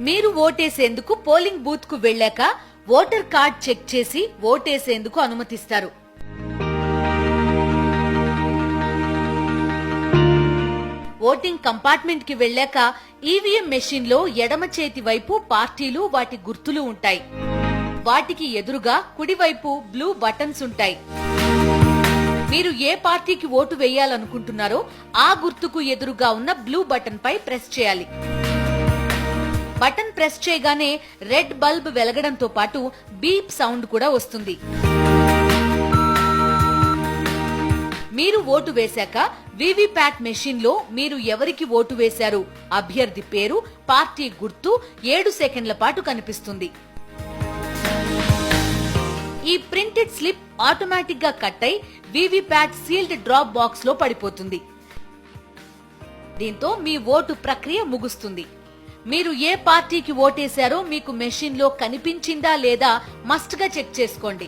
మీరు ఓటేసేందుకు polling booth కు వెళ్లాక voter card check చేసి ఓటేసేందుకు అనుమతిస్తారు. ఓటింగ్ కంపార్ట్మెంట్ కి వెళ్లాక ఈవీఎం మెషిన్ లో ఎడమ చేతి వైపు పార్టీలు వాటి గుర్తులు ఉంటాయి. వాటికి ఎదురుగా కుడివైపు బ్లూ బటన్స్ ఉంటాయి. మీరు ఏ పార్టీకి ఓటు వేయాలనుకుంటున్నారో ఆ గుర్తుకు ఎదురుగా ఉన్న బ్లూ బటన్ పై ప్రెస్ చేయాలి. బటన్ ప్రెస్ చేయగానే రెడ్ బల్బ్ వెలగడంతో పాటు బీప్ సౌండ్ కూడా వస్తుంది. మీరు ఓటు వేశాక వీవీప్యాట్ మెషిన్ లో మీరు ఎవరికి ఓటు వేశారు, అభ్యర్థి పేరు, పార్టీ గుర్తు 7 సెకండ్ల పాటు కనిపిస్తుంది. ఈ ప్రింటెడ్ స్లిప్ ఆటోమేటిక్ గా కట్ అయి వీవీప్యాట్ సీల్డ్ డ్రాప్ బాక్స్ లో పడిపోతుంది. దీంతో మీ ఓటు ప్రక్రియ ముగుస్తుంది. మీరు ఏ పార్టీకి ఓటేశారో మీకు మెషిన్ లో కనిపించిందా లేదా మస్ట్ గా చెక్ చేసుకోండి.